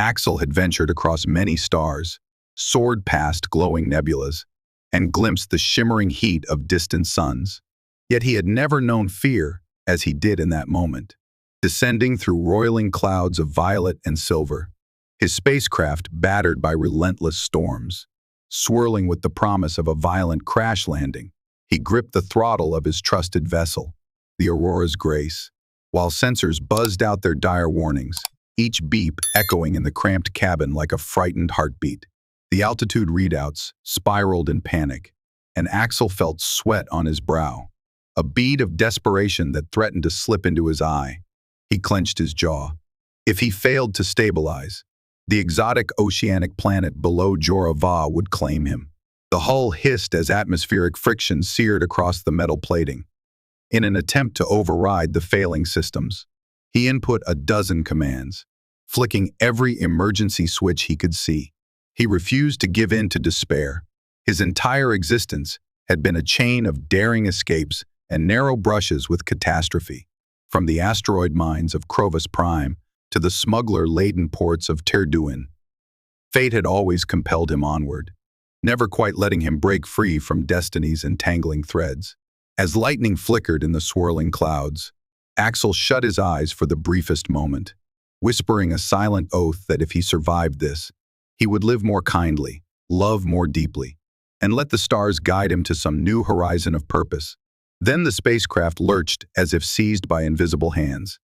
Axel had ventured across many stars, soared past glowing nebulas, and glimpsed the shimmering heat of distant suns. Yet he had never known fear as he did in that moment. Descending through roiling clouds of violet and silver, his spacecraft battered by relentless storms, swirling with the promise of a violent crash landing, he gripped the throttle of his trusted vessel, the Aurora's Grace, while sensors buzzed out their dire warnings, each beep echoing in the cramped cabin like a frightened heartbeat. The altitude readouts spiraled in panic, and Axel felt sweat on his brow, a bead of desperation that threatened to slip into his eye. He clenched his jaw. If he failed to stabilize, the exotic oceanic planet below Jora Va would claim him. The hull hissed as atmospheric friction seared across the metal plating. In an attempt to override the failing systems, he input a dozen commands, flicking every emergency switch he could see. He refused to give in to despair. His entire existence had been a chain of daring escapes and narrow brushes with catastrophe, from the asteroid mines of Crovus Prime to the smuggler-laden ports of Terduin. Fate had always compelled him onward, never quite letting him break free from destiny's entangling threads. As lightning flickered in the swirling clouds, Axel shut his eyes for the briefest moment, whispering a silent oath that if he survived this, he would live more kindly, love more deeply, and let the stars guide him to some new horizon of purpose. Then the spacecraft lurched as if seized by invisible hands.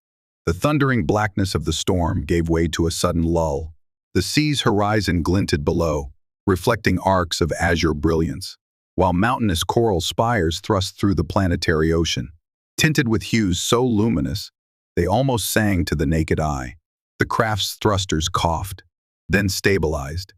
The thundering blackness of the storm gave way to a sudden lull. The sea's horizon glinted below, reflecting arcs of azure brilliance, while mountainous coral spires thrust through the planetary ocean, tinted with hues so luminous they almost sang to the naked eye. The craft's thrusters coughed, then stabilized,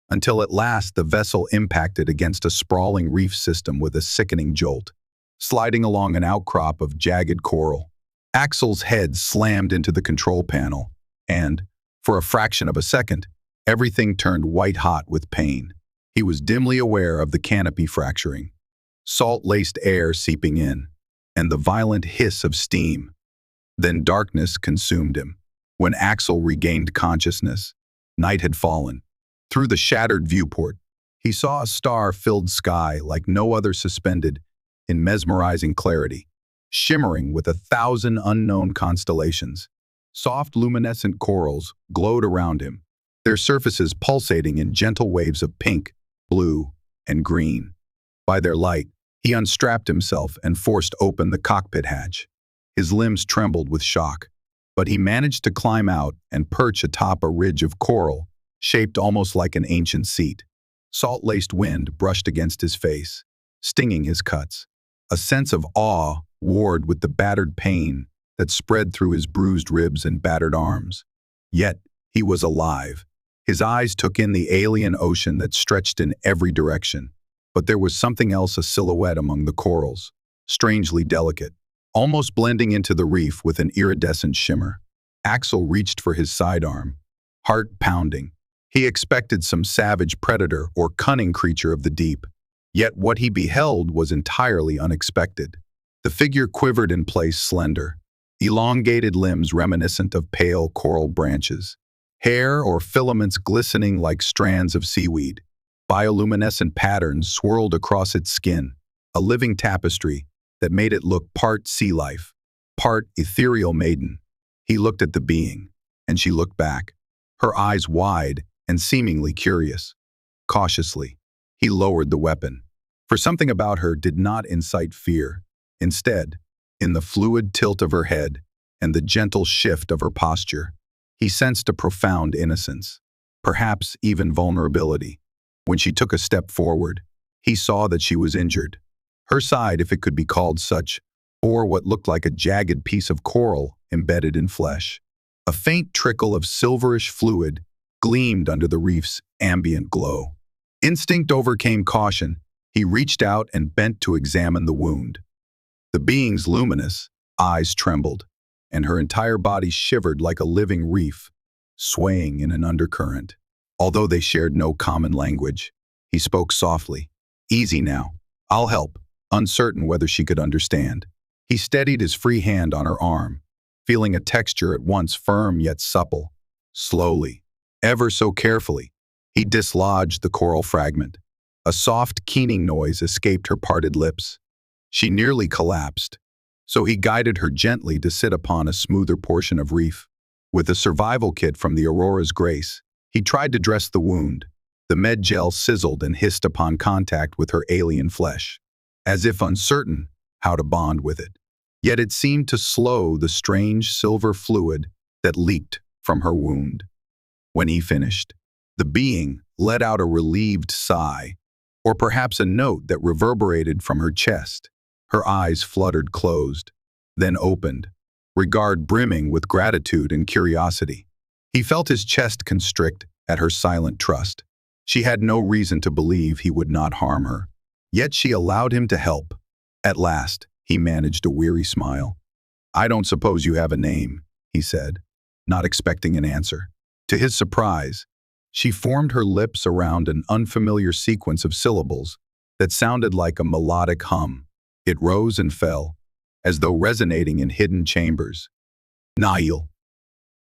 until at last the vessel impacted against a sprawling reef system with a sickening jolt, sliding along an outcrop of jagged coral. Axel's head slammed into the control panel, and, for a fraction of a second, everything turned white-hot with pain. He was dimly aware of the canopy fracturing, salt-laced air seeping in, and the violent hiss of steam. Then darkness consumed him. When Axel regained consciousness, night had fallen. Through the shattered viewport, he saw a star-filled sky like no other suspended in mesmerizing clarity, shimmering with 1,000 unknown constellations. Soft luminescent corals glowed around him, their surfaces pulsating in gentle waves of pink, blue, and green. By their light, he unstrapped himself and forced open the cockpit hatch. His limbs trembled with shock, but he managed to climb out and perch atop a ridge of coral, shaped almost like an ancient seat. Salt-laced wind brushed against his face, stinging his cuts. A sense of awe warred with the battered pain that spread through his bruised ribs and battered arms. Yet, he was alive. His eyes took in the alien ocean that stretched in every direction. But there was something else, a silhouette among the corals, strangely delicate, almost blending into the reef with an iridescent shimmer. Axel reached for his sidearm, heart pounding. He expected some savage predator or cunning creature of the deep. Yet what he beheld was entirely unexpected. The figure quivered in place, slender, elongated limbs reminiscent of pale coral branches, hair or filaments glistening like strands of seaweed. Bioluminescent patterns swirled across its skin, a living tapestry that made it look part sea life, part ethereal maiden. He looked at the being, and she looked back, her eyes wide and seemingly curious. Cautiously, he lowered the weapon, for something about her did not incite fear. Instead, in the fluid tilt of her head and the gentle shift of her posture, he sensed a profound innocence, perhaps even vulnerability. When she took a step forward, he saw that she was injured. Her side, if it could be called such, bore what looked like a jagged piece of coral embedded in flesh. A faint trickle of silverish fluid gleamed under the reef's ambient glow. Instinct overcame caution. He reached out and bent to examine the wound. The being's luminous eyes trembled, and her entire body shivered like a living reef, swaying in an undercurrent. Although they shared no common language, he spoke softly. "Easy now. I'll help," uncertain whether she could understand. He steadied his free hand on her arm, feeling a texture at once firm yet supple. Slowly, Ever so carefully, he dislodged the coral fragment. A soft, keening noise escaped her parted lips. She nearly collapsed, so he guided her gently to sit upon a smoother portion of reef. With a survival kit from the Aurora's Grace, he tried to dress the wound. The med gel sizzled and hissed upon contact with her alien flesh, as if uncertain how to bond with it. Yet it seemed to slow the strange silver fluid that leaked from her wound. When he finished, the being let out a relieved sigh, or perhaps a note that reverberated from her chest. Her eyes fluttered closed, then opened, regard brimming with gratitude and curiosity. He felt his chest constrict at her silent trust. She had no reason to believe he would not harm her, yet she allowed him to help. At last, he managed a weary smile. "I don't suppose you have a name," he said, not expecting an answer. To his surprise, she formed her lips around an unfamiliar sequence of syllables that sounded like a melodic hum. It rose and fell, as though resonating in hidden chambers. "Nahil,"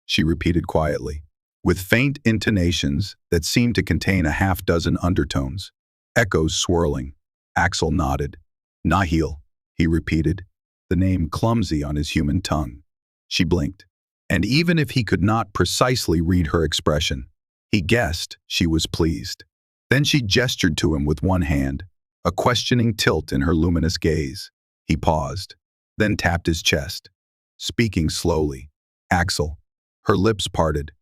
she repeated quietly, with faint intonations that seemed to contain a half-dozen undertones, echoes swirling. Axel nodded. "Nahil," he repeated, the name clumsy on his human tongue. She blinked, and even if he could not precisely read her expression, he guessed she was pleased. Then she gestured to him with one hand, a questioning tilt in her luminous gaze. He paused, then tapped his chest, speaking slowly. "Axel." Her lips parted.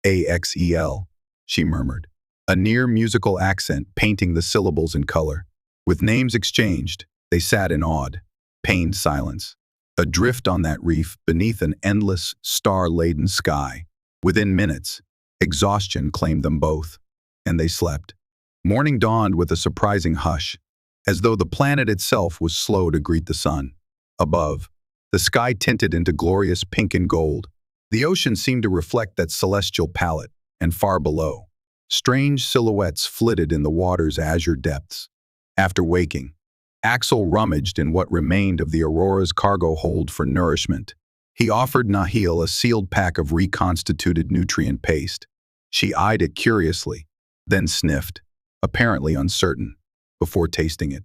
"Axel," she murmured, a near musical accent painting the syllables in color. With names exchanged, they sat in awed, pained silence, adrift on that reef beneath an endless, star-laden sky. Within minutes, exhaustion claimed them both, and they slept. Morning dawned with a surprising hush, as though the planet itself was slow to greet the sun. Above, the sky tinted into glorious pink and gold. The ocean seemed to reflect that celestial palette, and far below, strange silhouettes flitted in the water's azure depths. After waking, Axel rummaged in what remained of the Aurora's cargo hold for nourishment. He offered Nahil a sealed pack of reconstituted nutrient paste. She eyed it curiously, then sniffed, apparently uncertain, before tasting it.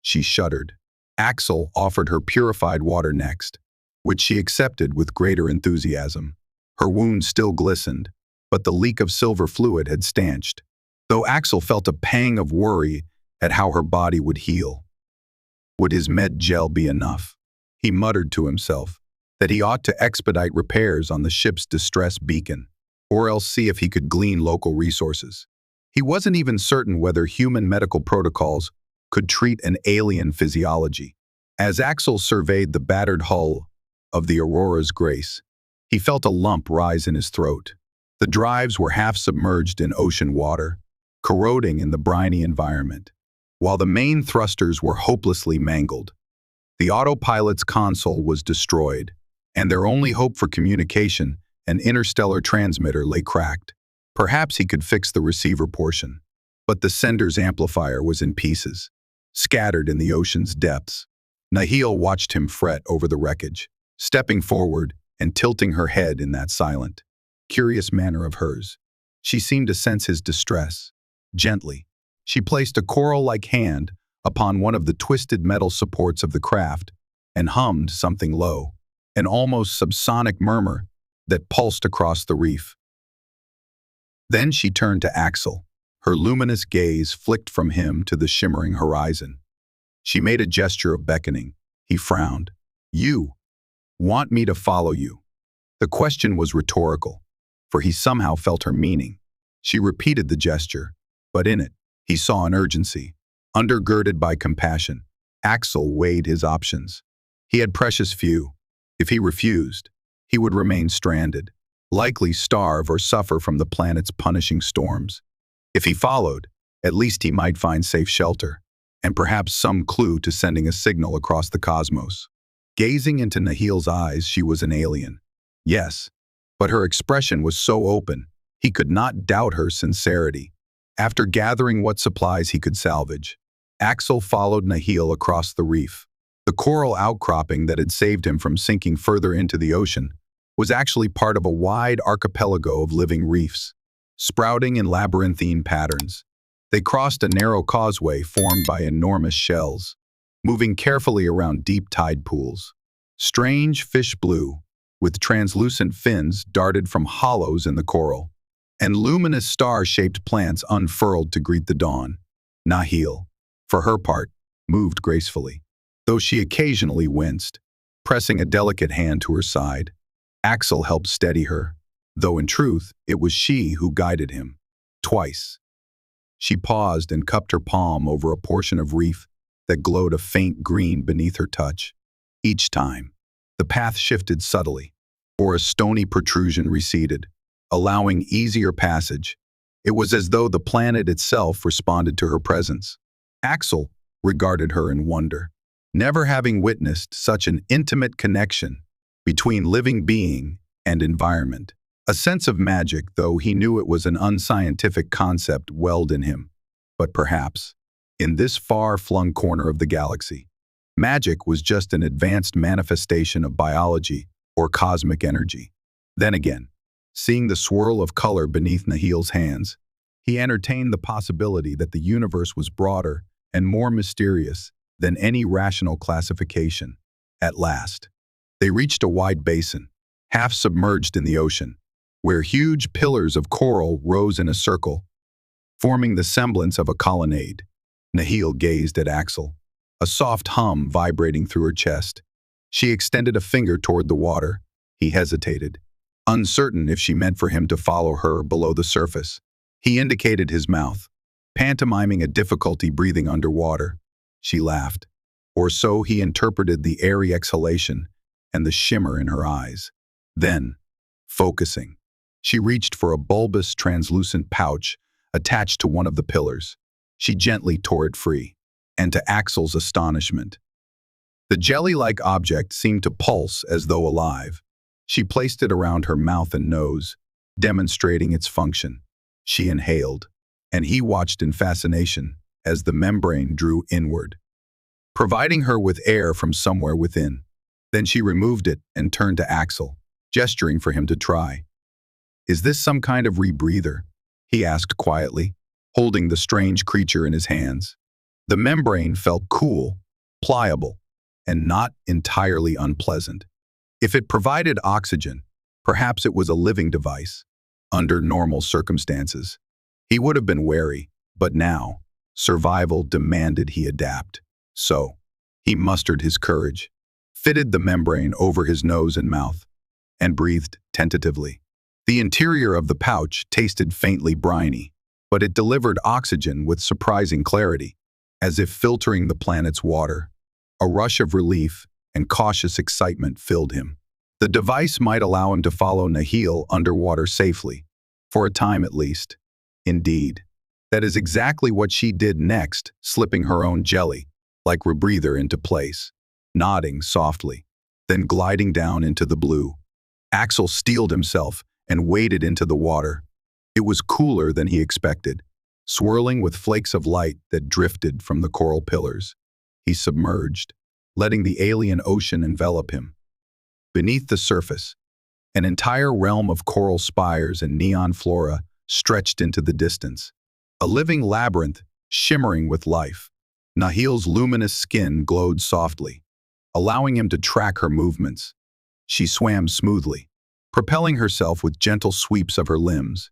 She shuddered. Axel offered her purified water next, which she accepted with greater enthusiasm. Her wound still glistened, but the leak of silver fluid had stanched, though Axel felt a pang of worry at how her body would heal. Would his med gel be enough? He muttered to himself that he ought to expedite repairs on the ship's distress beacon, or else see if he could glean local resources. He wasn't even certain whether human medical protocols could treat an alien physiology. As Axel surveyed the battered hull of the Aurora's Grace, he felt a lump rise in his throat. The drives were half submerged in ocean water, corroding in the briny environment, while the main thrusters were hopelessly mangled. The autopilot's console was destroyed, and their only hope for communication, an interstellar transmitter, lay cracked. Perhaps he could fix the receiver portion, but the sender's amplifier was in pieces, scattered in the ocean's depths. Nahil watched him fret over the wreckage, stepping forward and tilting her head in that silent, curious manner of hers. She seemed to sense his distress. Gently, she placed a coral-like hand upon one of the twisted metal supports of the craft and hummed something low, an almost subsonic murmur that pulsed across the reef. Then she turned to Axel. Her luminous gaze flicked from him to the shimmering horizon. She made a gesture of beckoning. He frowned. "You want me to follow you?" The question was rhetorical, for he somehow felt her meaning. She repeated the gesture, but in it, he saw an urgency. Undergirded by compassion, Axel weighed his options. He had precious few. If he refused, he would remain stranded, likely starve or suffer from the planet's punishing storms. If he followed, at least he might find safe shelter, and perhaps some clue to sending a signal across the cosmos. Gazing into Nahil's eyes, she was an alien. Yes, but her expression was so open, he could not doubt her sincerity. After gathering what supplies he could salvage, Axel followed Nahil across the reef. The coral outcropping that had saved him from sinking further into the ocean was actually part of a wide archipelago of living reefs. sprouting in labyrinthine patterns. They crossed a narrow causeway formed by enormous shells, moving carefully around deep tide pools. Strange fish blue, with translucent fins, darted from hollows in the coral, and luminous star-shaped plants unfurled to greet the dawn. Nahil, for her part, moved gracefully, though she occasionally winced, pressing a delicate hand to her side. Axel helped steady her, though in truth it was she who guided him. Twice. She paused and cupped her palm over a portion of reef that glowed a faint green beneath her touch. Each time, the path shifted subtly, or a stony protrusion receded, allowing easier passage. It was as though the planet itself responded to her presence. Axel regarded her in wonder, never having witnessed such an intimate connection between living being and environment. A sense of magic, though he knew it was an unscientific concept, welled in him. But perhaps, in this far-flung corner of the galaxy, magic was just an advanced manifestation of biology or cosmic energy. Then again, seeing the swirl of color beneath Nahil's hands, he entertained the possibility that the universe was broader and more mysterious than any rational classification. At last, they reached a wide basin, half submerged in the ocean, where huge pillars of coral rose in a circle, forming the semblance of a colonnade. Nahil gazed at Axel, a soft hum vibrating through her chest. She extended a finger toward the water. He hesitated, uncertain if she meant for him to follow her below the surface. He indicated his mouth, pantomiming a difficulty breathing underwater. She laughed, or so he interpreted the airy exhalation and the shimmer in her eyes. Then, focusing, she reached for a bulbous, translucent pouch attached to one of the pillars. She gently tore it free, and to Axel's astonishment, the jelly-like object seemed to pulse as though alive. She placed it around her mouth and nose, demonstrating its function. She inhaled, and he watched in fascination as the membrane drew inward, providing her with air from somewhere within. Then she removed it and turned to Axel, gesturing for him to try. "Is this some kind of rebreather?" he asked quietly, holding the strange creature in his hands. The membrane felt cool, pliable, and not entirely unpleasant. If it provided oxygen, perhaps it was a living device. Under normal circumstances, he would have been wary, but now, survival demanded he adapt. So, he mustered his courage, fitted the membrane over his nose and mouth, and breathed tentatively. The interior of the pouch tasted faintly briny, but it delivered oxygen with surprising clarity, as if filtering the planet's water. A rush of relief and cautious excitement filled him. The device might allow him to follow Nahil underwater safely, for a time at least. Indeed, that is exactly what she did next, slipping her own jelly-like rebreather into place, nodding softly, then gliding down into the blue. Axel steeled himself and waded into the water. It was cooler than he expected, swirling with flakes of light that drifted from the coral pillars. He submerged, letting the alien ocean envelop him. Beneath the surface, an entire realm of coral spires and neon flora stretched into the distance, a living labyrinth shimmering with life. Nahil's luminous skin glowed softly, allowing him to track her movements. She swam smoothly, propelling herself with gentle sweeps of her limbs,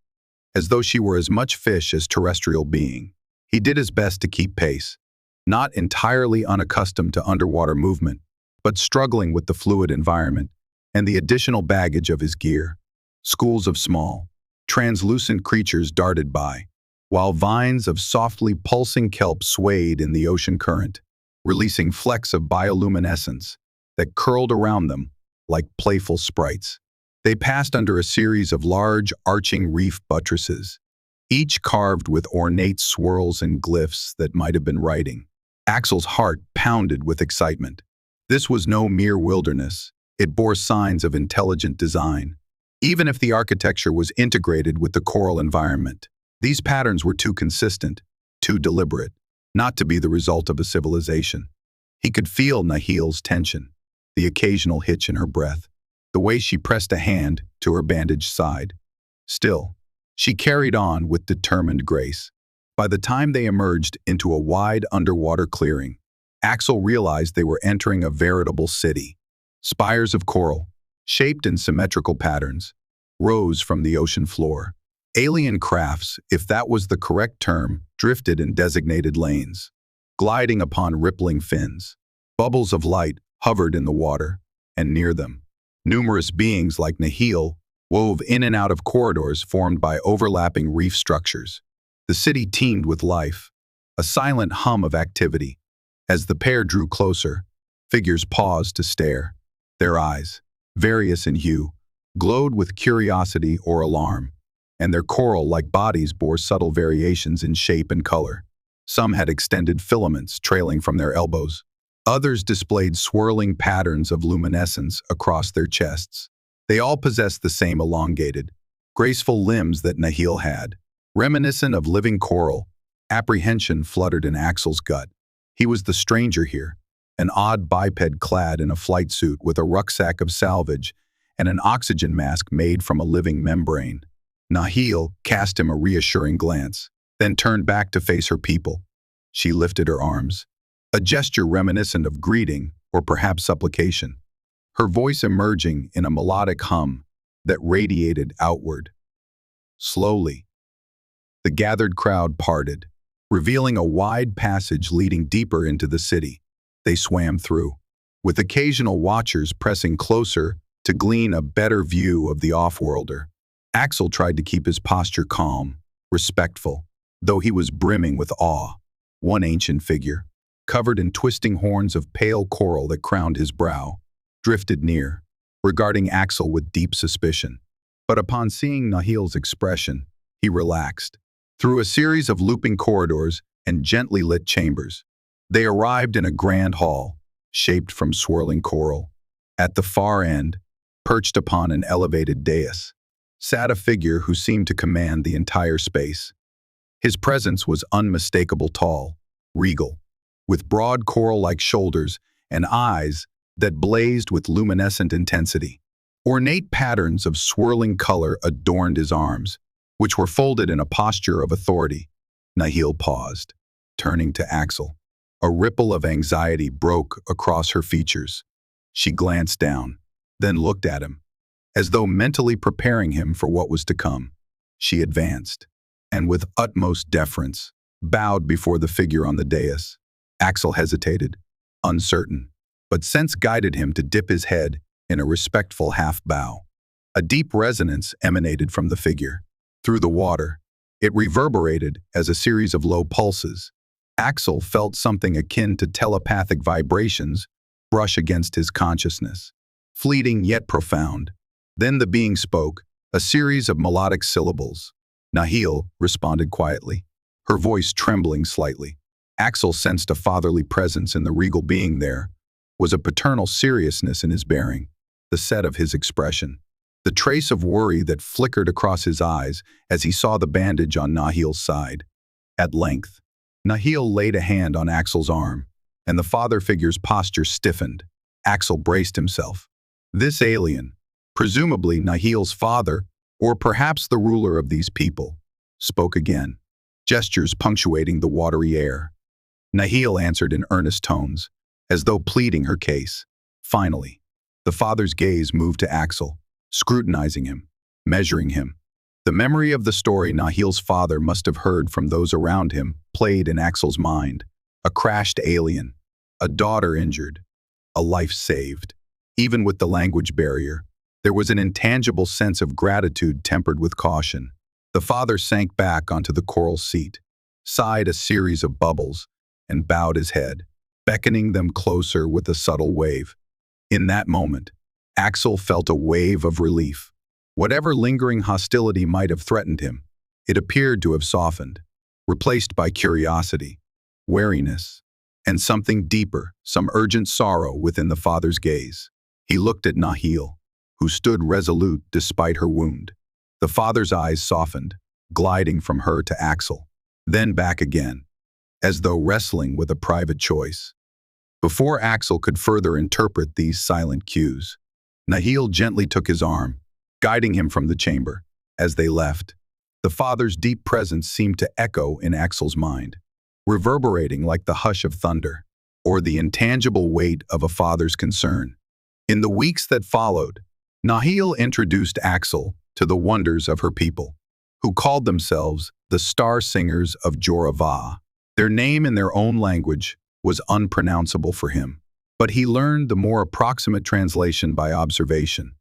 as though she were as much fish as terrestrial being. He did his best to keep pace, not entirely unaccustomed to underwater movement, but struggling with the fluid environment and the additional baggage of his gear. Schools of small, translucent creatures darted by, while vines of softly pulsing kelp swayed in the ocean current, releasing flecks of bioluminescence that curled around them like playful sprites. They passed under a series of large, arching reef buttresses, each carved with ornate swirls and glyphs that might have been writing. Axel's heart pounded with excitement. This was no mere wilderness. It bore signs of intelligent design. Even if the architecture was integrated with the coral environment, these patterns were too consistent, too deliberate, not to be the result of a civilization. He could feel Nahil's tension, the occasional hitch in her breath, the way she pressed a hand to her bandaged side. Still, She carried on with determined grace. By the time they emerged into a wide underwater clearing, Axel realized they were entering a veritable city. Spires of coral, shaped in symmetrical patterns, rose from the ocean floor. Alien crafts, if that was the correct term, drifted in designated lanes, gliding upon rippling fins. Bubbles of light hovered in the water, and near them, numerous beings like Nahil wove in and out of corridors formed by overlapping reef structures. The city teemed with life, a silent hum of activity. As the pair drew closer, figures paused to stare. Their eyes, various in hue, glowed with curiosity or alarm, and their coral-like bodies bore subtle variations in shape and color. Some had extended filaments trailing from their elbows. Others displayed swirling patterns of luminescence across their chests. They all possessed the same elongated, graceful limbs that Nahil had. Reminiscent of living coral, apprehension fluttered in Axel's gut. He was the stranger here, an odd biped clad in a flight suit with a rucksack of salvage and an oxygen mask made from a living membrane. Nahil cast him a reassuring glance, then turned back to face her people. She lifted her arms, a gesture reminiscent of greeting or perhaps supplication, her voice emerging in a melodic hum that radiated outward. Slowly, the gathered crowd parted, revealing a wide passage leading deeper into the city. They swam through, with occasional watchers pressing closer to glean a better view of the off-worlder. Axel tried to keep his posture calm, respectful, though he was brimming with awe. One ancient figure, covered in twisting horns of pale coral that crowned his brow, drifted near, regarding Axel with deep suspicion. But upon seeing Nahil's expression, he relaxed. Through a series of looping corridors and gently lit chambers, they arrived in a grand hall, shaped from swirling coral. At the far end, perched upon an elevated dais, sat a figure who seemed to command the entire space. His presence was unmistakable, tall, regal, with broad coral-like shoulders and eyes that blazed with luminescent intensity. Ornate patterns of swirling color adorned his arms, which were folded in a posture of authority. Nahil paused, turning to Axel. A ripple of anxiety broke across her features. She glanced down, then looked at him, as though mentally preparing him for what was to come. She advanced, and with utmost deference, bowed before the figure on the dais. Axel hesitated, uncertain, but sense guided him to dip his head in a respectful half-bow. A deep resonance emanated from the figure. Through the water, it reverberated as a series of low pulses. Axel felt something akin to telepathic vibrations brush against his consciousness, fleeting yet profound. Then the being spoke, a series of melodic syllables. Nahil responded quietly, her voice trembling slightly. Axel sensed a fatherly presence in the regal being. There was a paternal seriousness in his bearing, the set of his expression, the trace of worry that flickered across his eyes as he saw the bandage on Nahil's side. At length, Nahil laid a hand on Axel's arm, and the father figure's posture stiffened. Axel braced himself. This alien, presumably Nahil's father, or perhaps the ruler of these people, spoke again, gestures punctuating the watery air. Nahil answered in earnest tones, as though pleading her case. Finally, the father's gaze moved to Axel, scrutinizing him, measuring him. The memory of the story Nahil's father must have heard from those around him played in Axel's mind. A crashed alien, a daughter injured, a life saved. Even with the language barrier, there was an intangible sense of gratitude tempered with caution. The father sank back onto the coral seat, sighed a series of bubbles, and bowed his head, beckoning them closer with a subtle wave. In that moment, Axel felt a wave of relief. Whatever lingering hostility might have threatened him, it appeared to have softened, replaced by curiosity, wariness, and something deeper, some urgent sorrow within the father's gaze. He looked at Nahil, who stood resolute despite her wound. The father's eyes softened, gliding from her to Axel, then back again, as though wrestling with a private choice. Before Axel could further interpret these silent cues, Nahil gently took his arm, guiding him from the chamber. As they left, The father's deep presence seemed to echo in Axel's mind, reverberating like the hush of thunder, or the intangible weight of a father's concern. In the weeks that followed, Nahil introduced Axel to the wonders of her people, who called themselves the Star Singers of Jora Va. Their name in their own language was unpronounceable for him, but he learned the more approximate translation by observation,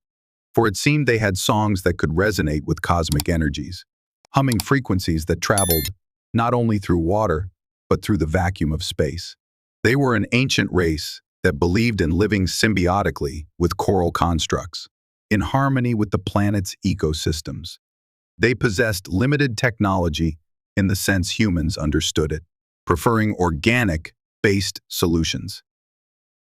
for it seemed they had songs that could resonate with cosmic energies, humming frequencies that traveled not only through water, but through the vacuum of space. They were an ancient race that believed in living symbiotically with coral constructs, in harmony with the planet's ecosystems. They possessed limited technology in the sense humans understood it, preferring organic-based solutions.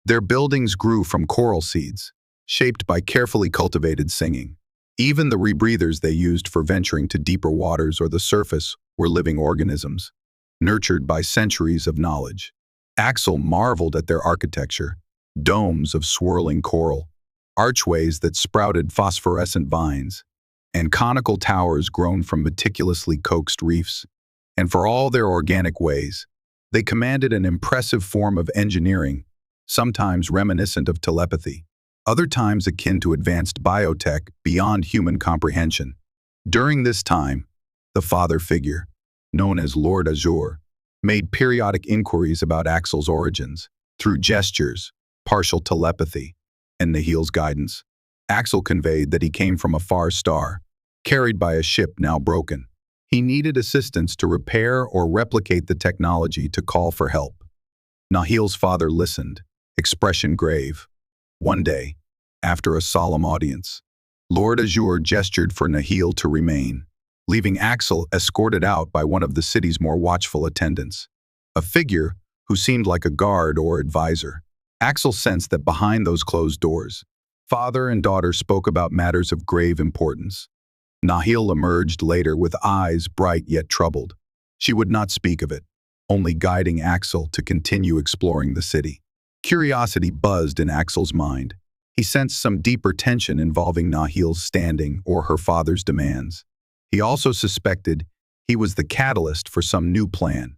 Their buildings grew from coral seeds, shaped by carefully cultivated singing. Even the rebreathers they used for venturing to deeper waters or the surface were living organisms, nurtured by centuries of knowledge. Axel marveled at their architecture, domes of swirling coral, archways that sprouted phosphorescent vines, and conical towers grown from meticulously coaxed reefs. And for all their organic ways, they commanded an impressive form of engineering, sometimes reminiscent of telepathy, other times akin to advanced biotech beyond human comprehension. During this time, the father figure, known as Lord Azure, made periodic inquiries about Axel's origins. Through gestures, partial telepathy, and Nahil's guidance, Axel conveyed that he came from a far star, carried by a ship now broken. He needed assistance to repair or replicate the technology to call for help. Nahil's father listened, expression grave. One day, after a solemn audience, Lord Azure gestured for Nahil to remain, leaving Axel escorted out by one of the city's more watchful attendants, a figure who seemed like a guard or advisor. Axel sensed that behind those closed doors, father and daughter spoke about matters of grave importance. Nahil emerged later with eyes bright yet troubled. She would not speak of it, only guiding Axel to continue exploring the city. Curiosity buzzed in Axel's mind. He sensed some deeper tension involving Nahil's standing or her father's demands. He also suspected he was the catalyst for some new plan.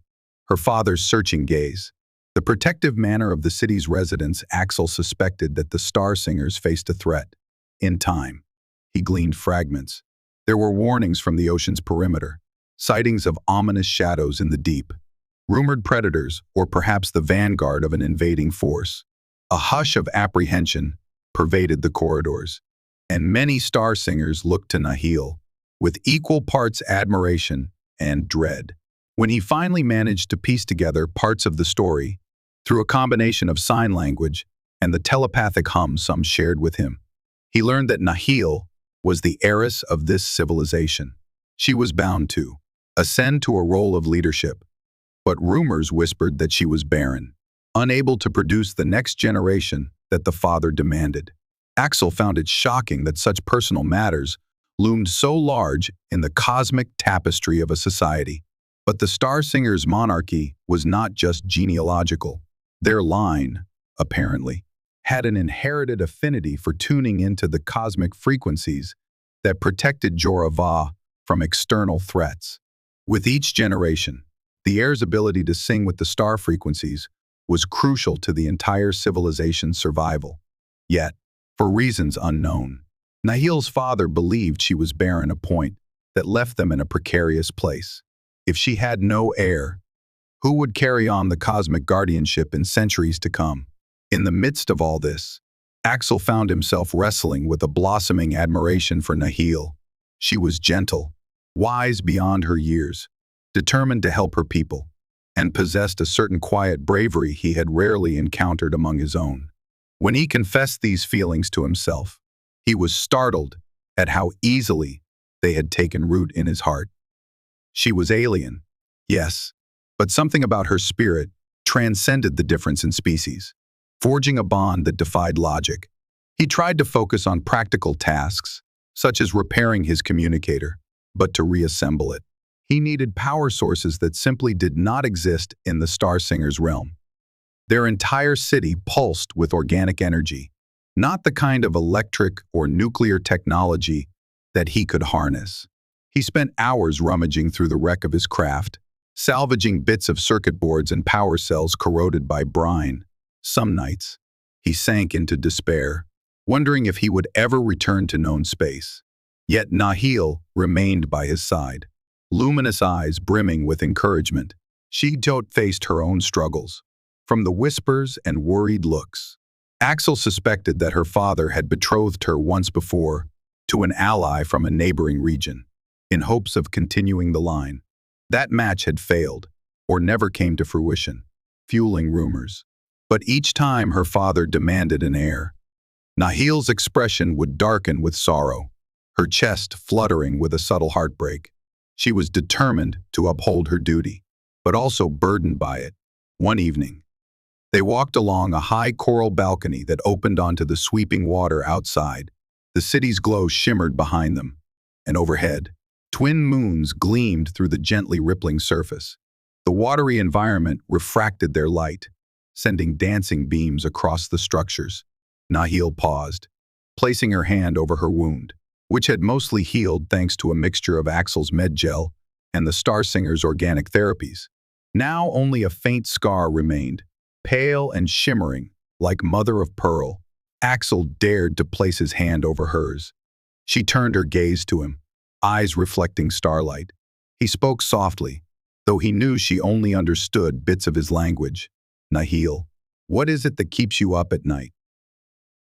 Her father's searching gaze, the protective manner of the city's residents. Axel suspected that the Star Singers faced a threat. In time, he gleaned fragments. There were warnings from the ocean's perimeter, sightings of ominous shadows in the deep, rumored predators, or perhaps the vanguard of an invading force. A hush of apprehension pervaded the corridors, and many Star Singers looked to Nahil with equal parts admiration and dread. When he finally managed to piece together parts of the story through a combination of sign language and the telepathic hum some shared with him, he learned that Nahil was the heiress of this civilization. She was bound to ascend to a role of leadership, but rumors whispered that she was barren, unable to produce the next generation that the father demanded. Axel found it shocking that such personal matters loomed so large in the cosmic tapestry of a society. But the Star Singers' monarchy was not just genealogical. Their line, apparently, had an inherited affinity for tuning into the cosmic frequencies that protected Jora Va from external threats. With each generation, the heir's ability to sing with the star frequencies was crucial to the entire civilization's survival. Yet, for reasons unknown, Nahil's father believed she was barren, a point that left them in a precarious place. If she had no heir, who would carry on the cosmic guardianship in centuries to come? In the midst of all this, Axel found himself wrestling with a blossoming admiration for Nahil. She was gentle, wise beyond her years, determined to help her people, and possessed a certain quiet bravery he had rarely encountered among his own. When he confessed these feelings to himself, he was startled at how easily they had taken root in his heart. She was alien, yes, but something about her spirit transcended the difference in species, forging a bond that defied logic. He tried to focus on practical tasks, such as repairing his communicator, but to reassemble it, he needed power sources that simply did not exist in the Star Singers' realm. Their entire city pulsed with organic energy, not the kind of electric or nuclear technology that he could harness. He spent hours rummaging through the wreck of his craft, salvaging bits of circuit boards and power cells corroded by brine. Some nights, he sank into despair, wondering if he would ever return to known space. Yet Nahil remained by his side, luminous eyes brimming with encouragement. She faced her own struggles. From the whispers and worried looks, Axel suspected that her father had betrothed her once before to an ally from a neighboring region, in hopes of continuing the line. That match had failed, or never came to fruition, fueling rumors. But each time her father demanded an heir, Nahil's expression would darken with sorrow, her chest fluttering with a subtle heartbreak. She was determined to uphold her duty, but also burdened by it. One evening, they walked along a high coral balcony that opened onto the sweeping water outside. The city's glow shimmered behind them, and overhead, twin moons gleamed through the gently rippling surface. The watery environment refracted their light, sending dancing beams across the structures. Nahil paused, placing her hand over her wound, which had mostly healed thanks to a mixture of Axel's med gel and the Star Singer's organic therapies. Now only a faint scar remained, pale and shimmering, like mother of pearl. Axel dared to place his hand over hers. She turned her gaze to him, eyes reflecting starlight. He spoke softly, though he knew she only understood bits of his language. Nahil, what is it that keeps you up at night?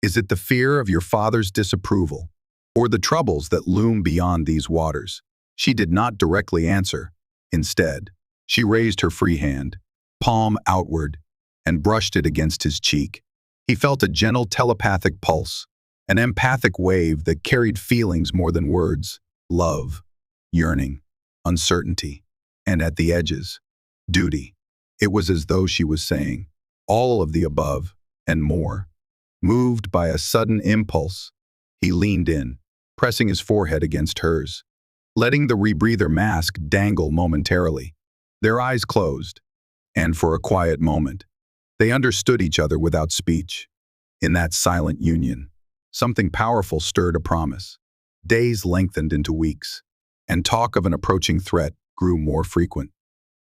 Is it the fear of your father's disapproval, or the troubles that loom beyond these waters? She did not directly answer. Instead, she raised her free hand, palm outward, and brushed it against his cheek. He felt a gentle telepathic pulse, an empathic wave that carried feelings more than words: love, yearning, uncertainty, and at the edges, duty. It was as though she was saying, all of the above, and more. Moved by a sudden impulse, he leaned in, pressing his forehead against hers, letting the rebreather mask dangle momentarily. Their eyes closed, and for a quiet moment, they understood each other without speech. In that silent union, something powerful stirred a promise. Days lengthened into weeks, and talk of an approaching threat grew more frequent.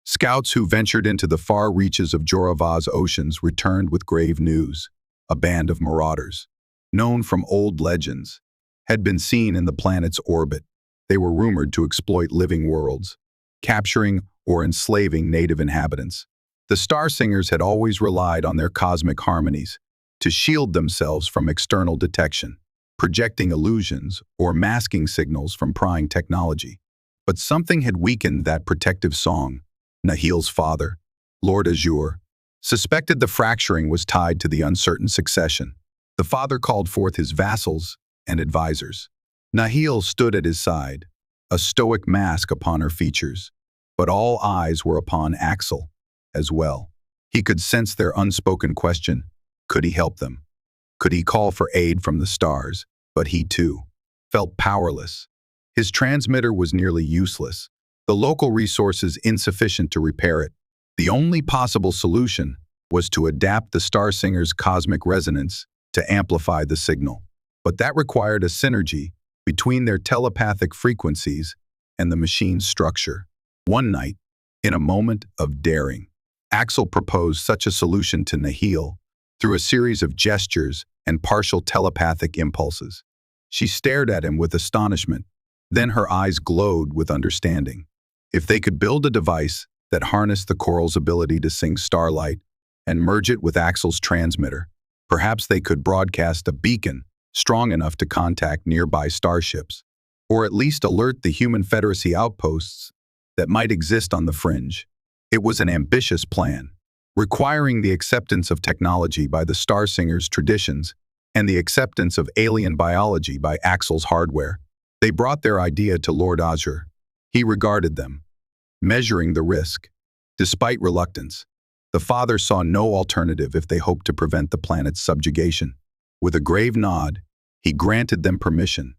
Scouts who ventured into the far reaches of Jora Va's oceans returned with grave news. A band of marauders, known from old legends, had been seen in the planet's orbit. They were rumored to exploit living worlds, capturing or enslaving native inhabitants. The Star Singers had always relied on their cosmic harmonies to shield themselves from external detection, projecting illusions or masking signals from prying technology. But something had weakened that protective song. Nahil's father, Lord Azure, suspected the fracturing was tied to the uncertain succession. The father called forth his vassals and advisors. Nahil stood at his side, a stoic mask upon her features, but all eyes were upon Axel as well. He could sense their unspoken question. Could he help them? Could he call for aid from the stars? But he, too, felt powerless. His transmitter was nearly useless, the local resources insufficient to repair it. The only possible solution was to adapt the Star Singer's cosmic resonance to amplify the signal. But that required a synergy between their telepathic frequencies and the machine's structure. One night, in a moment of daring, Axel proposed such a solution to Nahil through a series of gestures and partial telepathic impulses. She stared at him with astonishment, then her eyes glowed with understanding. If they could build a device that harnessed the coral's ability to sing starlight and merge it with Axel's transmitter, perhaps they could broadcast a beacon strong enough to contact nearby starships, or at least alert the human Federacy outposts that might exist on the fringe. It was an ambitious plan, requiring the acceptance of technology by the Star Singer's traditions and the acceptance of alien biology by Axel's hardware. They brought their idea to Lord Azure. He regarded them, measuring the risk. Despite reluctance, the father saw no alternative if they hoped to prevent the planet's subjugation. With a grave nod, he granted them permission.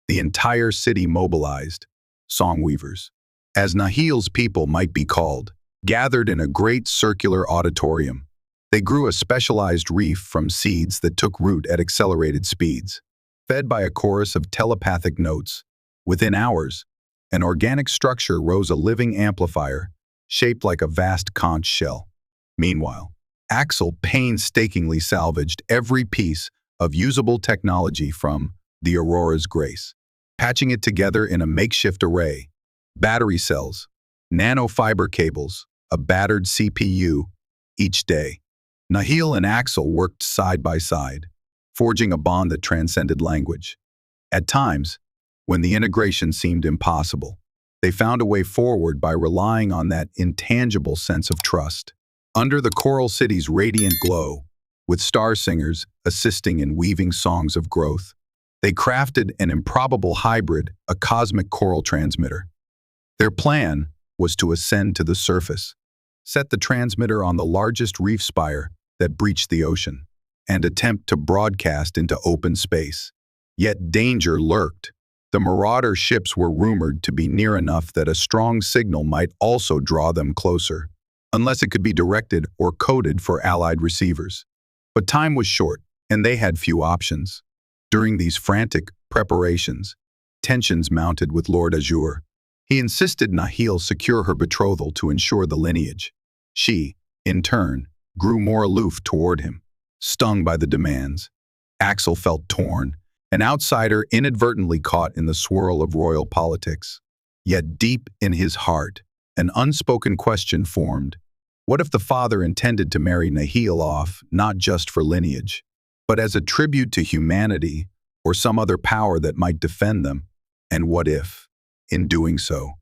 The entire city mobilized, songweavers, as Nahil's people might be called, gathered in a great circular auditorium. They grew a specialized reef from seeds that took root at accelerated speeds, fed by a chorus of telepathic notes. Within hours, An organic structure rose a living amplifier, shaped like a vast conch shell. Meanwhile, Axel painstakingly salvaged every piece of usable technology from the Aurora's grace, patching it together in a makeshift array: battery cells, nanofiber cables, a battered CPU. Each day, Nahil and Axel worked side by side, forging a bond that transcended language. At times, when the integration seemed impossible, they found a way forward by relying on that intangible sense of trust. Under the Coral City's radiant glow, with star singers assisting in weaving songs of growth, they crafted an improbable hybrid, a cosmic coral transmitter. Their plan was to ascend to the surface, set the transmitter on the largest reef spire that breached the ocean, and attempt to broadcast into open space. Yet danger lurked. The marauder ships were rumored to be near enough that a strong signal might also draw them closer, unless it could be directed or coded for Allied receivers. But time was short, and they had few options. During these frantic preparations, tensions mounted with Lord Azure. He insisted Nahil secure her betrothal to ensure the lineage. She, in turn, grew more aloof toward him, stung by the demands. Axel felt torn, an outsider inadvertently caught in the swirl of royal politics. Yet deep in his heart, an unspoken question formed. What if the father intended to marry Nahil off not just for lineage, but as a tribute to humanity or some other power that might defend them? And what if, in doing so,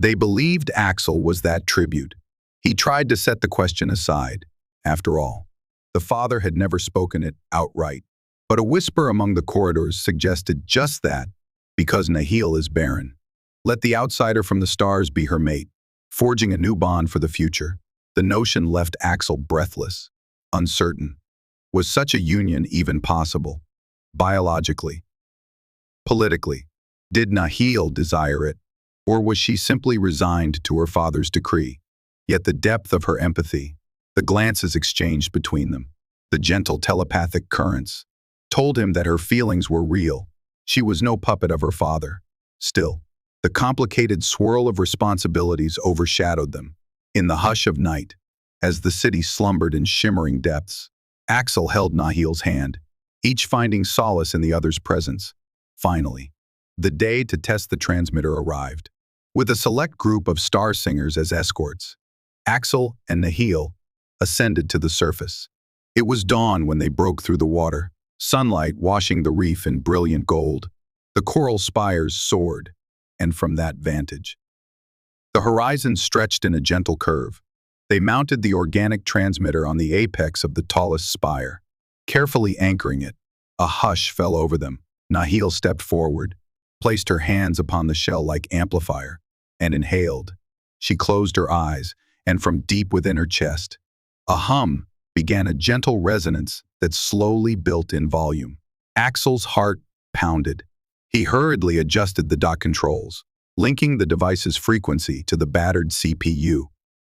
they believed Axel was that tribute? He tried to set the question aside. After all, the father had never spoken it outright. But a whisper among the corridors suggested just that, because Nahil is barren. Let the outsider from the stars be her mate, forging a new bond for the future. The notion left Axel breathless, uncertain. Was such a union even possible? Biologically? Politically? Did Nahil desire it? Or was she simply resigned to her father's decree? Yet the depth of her empathy, the glances exchanged between them, the gentle telepathic currents, told him that her feelings were real. She was no puppet of her father. Still, the complicated swirl of responsibilities overshadowed them. In the hush of night, as the city slumbered in shimmering depths, Axel held Nahil's hand, each finding solace in the other's presence. Finally, the day to test the transmitter arrived. With a select group of star singers as escorts, Axel and Nahil ascended to the surface. It was dawn when they broke through the water, sunlight washing the reef in brilliant gold. The coral spires soared, and from that vantage, the horizon stretched in a gentle curve. They mounted the organic transmitter on the apex of the tallest spire, carefully anchoring it. A hush fell over them. Nahil stepped forward, placed her hands upon the shell-like amplifier, and inhaled. She closed her eyes, and from deep within her chest, a hum began, a gentle resonance that slowly built in volume. Axel's heart pounded. He hurriedly adjusted the dot controls, linking the device's frequency to the battered CPU,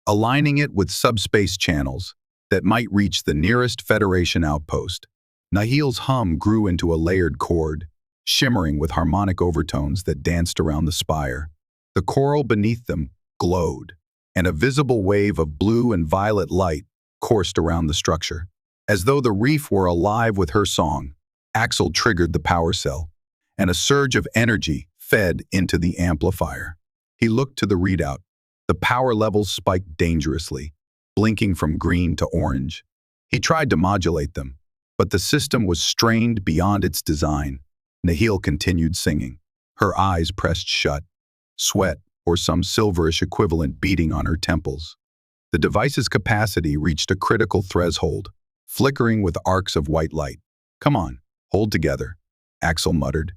aligning it with subspace channels that might reach the nearest Federation outpost. Nahil's hum grew into a layered chord, shimmering with harmonic overtones that danced around the spire. The coral beneath them glowed, and a visible wave of blue and violet light coursed around the structure. As though the reef were alive with her song, Axel triggered the power cell, and a surge of energy fed into the amplifier. He looked to the readout. The power levels spiked dangerously, blinking from green to orange. He tried to modulate them, but the system was strained beyond its design. Nahil continued singing, her eyes pressed shut, sweat or some silverish equivalent beating on her temples. The device's capacity reached a critical threshold, flickering with arcs of white light. "Come on, hold together," Axel muttered.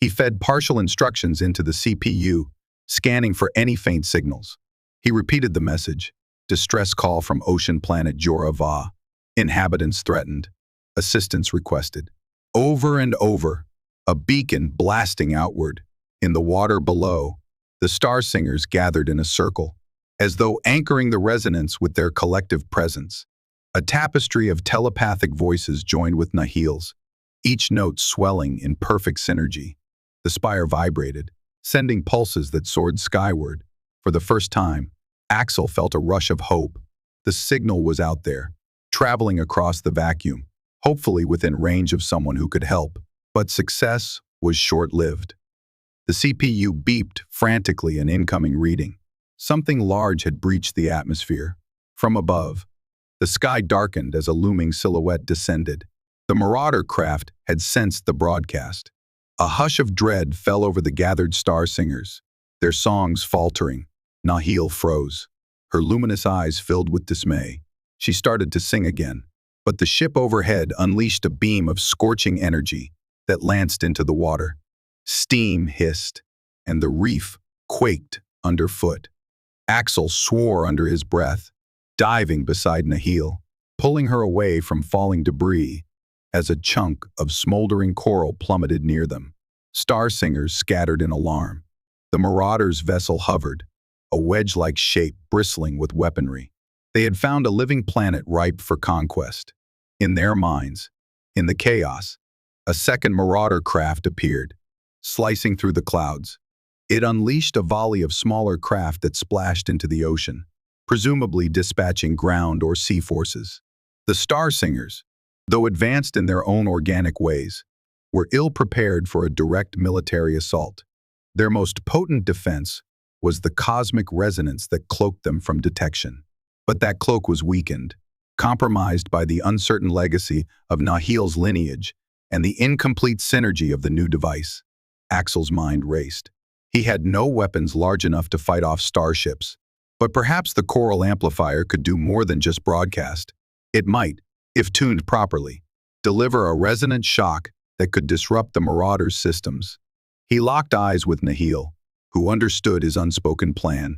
He fed partial instructions into the CPU, scanning for any faint signals. He repeated the message: distress call from ocean planet Jora Va. Inhabitants threatened. Assistance requested. Over and over, a beacon blasting outward. In the water below, the star singers gathered in a circle, as though anchoring the resonance with their collective presence. A tapestry of telepathic voices joined with Nahil's, each note swelling in perfect synergy. The spire vibrated, sending pulses that soared skyward. For the first time, Axel felt a rush of hope. The signal was out there, traveling across the vacuum, hopefully within range of someone who could help. But success was short-lived. The CPU beeped frantically an incoming reading. Something large had breached the atmosphere. From above, the sky darkened as a looming silhouette descended. The Marauder craft had sensed the broadcast. A hush of dread fell over the gathered star singers, their songs faltering. Nahil froze. Her luminous eyes filled with dismay. She started to sing again, but the ship overhead unleashed a beam of scorching energy that lanced into the water. Steam hissed, and the reef quaked underfoot. Axel swore under his breath, diving beside Nahil, pulling her away from falling debris as a chunk of smoldering coral plummeted near them. Star singers scattered in alarm. The Marauder's vessel hovered, a wedge-like shape bristling with weaponry. They had found a living planet ripe for conquest. In their minds, in the chaos, a second Marauder craft appeared, slicing through the clouds. It unleashed a volley of smaller craft that splashed into the ocean, presumably dispatching ground or sea forces. The Star Singers, though advanced in their own organic ways, were ill-prepared for a direct military assault. Their most potent defense was the cosmic resonance that cloaked them from detection. But that cloak was weakened, compromised by the uncertain legacy of Nahil's lineage and the incomplete synergy of the new device. Axel's mind raced. He had no weapons large enough to fight off starships, but perhaps the coral amplifier could do more than just broadcast. It might, if tuned properly, deliver a resonant shock that could disrupt the Marauder's systems. He locked eyes with Nahil, who understood his unspoken plan.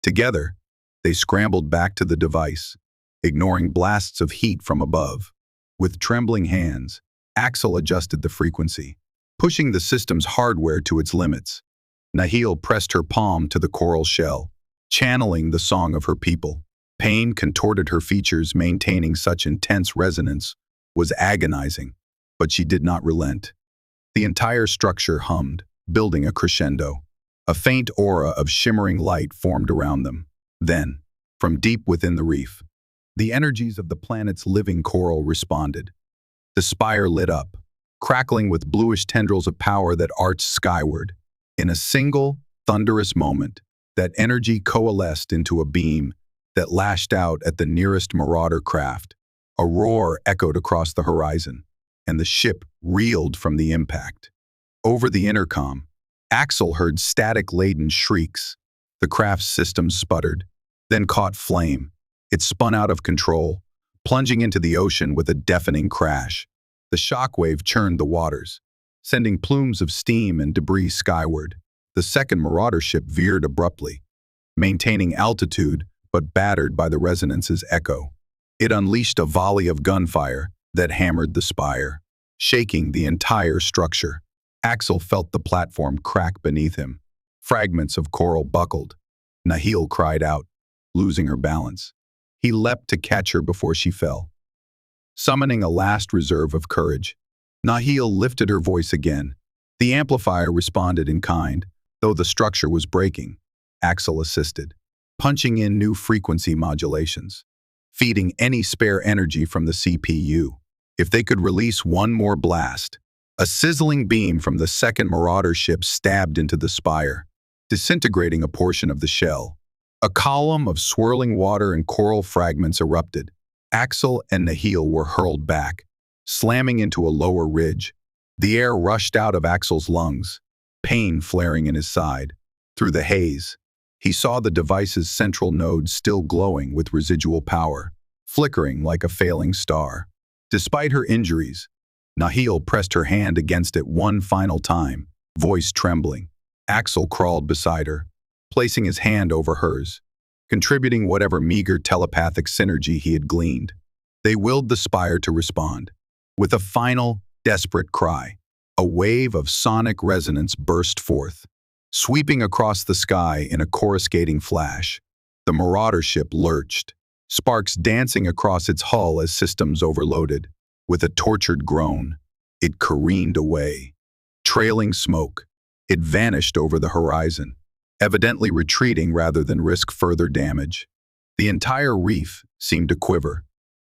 Together, they scrambled back to the device, ignoring blasts of heat from above. With trembling hands, Axel adjusted the frequency, pushing the system's hardware to its limits. Nahil pressed her palm to the coral shell, channeling the song of her people. Pain contorted her features. Maintaining such intense resonance was agonizing, but she did not relent. The entire structure hummed, building a crescendo. A faint aura of shimmering light formed around them. Then, from deep within the reef, the energies of the planet's living coral responded. The spire lit up, crackling with bluish tendrils of power that arched skyward. In a single, thunderous moment, that energy coalesced into a beam that lashed out at the nearest Marauder craft. A roar echoed across the horizon, and the ship reeled from the impact. Over the intercom, Axel heard static-laden shrieks. The craft's system sputtered, then caught flame. It spun out of control, plunging into the ocean with a deafening crash. The shockwave churned the waters, sending plumes of steam and debris skyward. The second Marauder ship veered abruptly, maintaining altitude but battered by the resonance's echo. It unleashed a volley of gunfire that hammered the spire, shaking the entire structure. Axel felt the platform crack beneath him. Fragments of coral buckled. Nahil cried out, losing her balance. He leapt to catch her before she fell. Summoning a last reserve of courage, Nahil lifted her voice again. The amplifier responded in kind, though the structure was breaking. Axel assisted, punching in new frequency modulations, feeding any spare energy from the CPU. If they could release one more blast, a sizzling beam from the second Marauder ship stabbed into the spire, disintegrating a portion of the shell. A column of swirling water and coral fragments erupted. Axel and Nahil were hurled back, slamming into a lower ridge. The air rushed out of Axel's lungs, pain flaring in his side. Through the haze, he saw the device's central node still glowing with residual power, flickering like a failing star. Despite her injuries, Nahil pressed her hand against it one final time, voice trembling. Axel crawled beside her, placing his hand over hers, contributing whatever meager telepathic synergy he had gleaned. They willed the spire to respond. With a final, desperate cry, a wave of sonic resonance burst forth, sweeping across the sky in a coruscating flash. The Marauder ship lurched, sparks dancing across its hull as systems overloaded. With a tortured groan, it careened away, trailing smoke, It vanished over the horizon, evidently retreating rather than risk further damage. The entire reef seemed to quiver,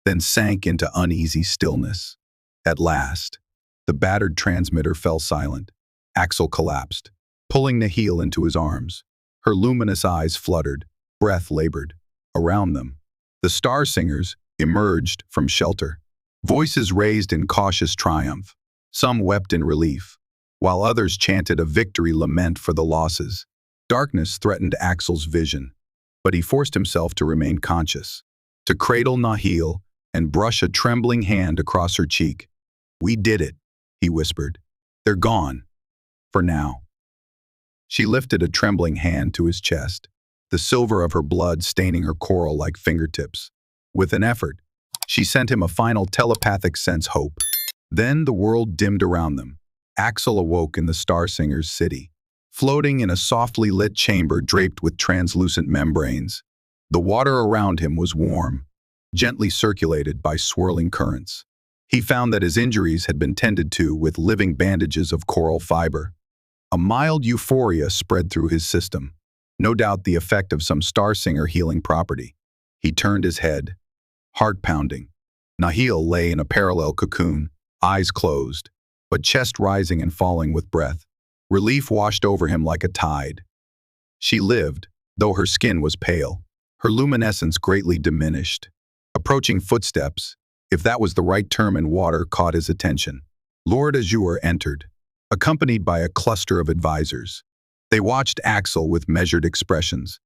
then sank into uneasy stillness. At last, the battered transmitter fell silent. Axel collapsed, pulling Nahil into his arms. Her luminous eyes fluttered, breath labored. Around them, the star singers emerged from shelter, voices raised in cautious triumph. Some wept in relief, while others chanted a victory lament for the losses. Darkness threatened Axel's vision, but he forced himself to remain conscious, to cradle Nahil and brush a trembling hand across her cheek. "We did it," he whispered. "They're gone. For now." She lifted a trembling hand to his chest, the silver of her blood staining her coral like fingertips. With an effort, she sent him a final telepathic sense hope. Then the world dimmed around them. Axel awoke in the Star Singer's city, floating in a softly lit chamber draped with translucent membranes. The water around him was warm, gently circulated by swirling currents. He found that his injuries had been tended to with living bandages of coral fiber. A mild euphoria spread through his system, no doubt the effect of some Star Singer healing property. He turned his head, heart pounding. Nahil lay in a parallel cocoon, eyes closed, but chest rising and falling with breath. Relief washed over him like a tide. She lived, though her skin was pale, her luminescence greatly diminished. Approaching footsteps, if that was the right term in water, caught his attention. Lord Azure entered, accompanied by a cluster of advisors. They watched Axel with measured expressions.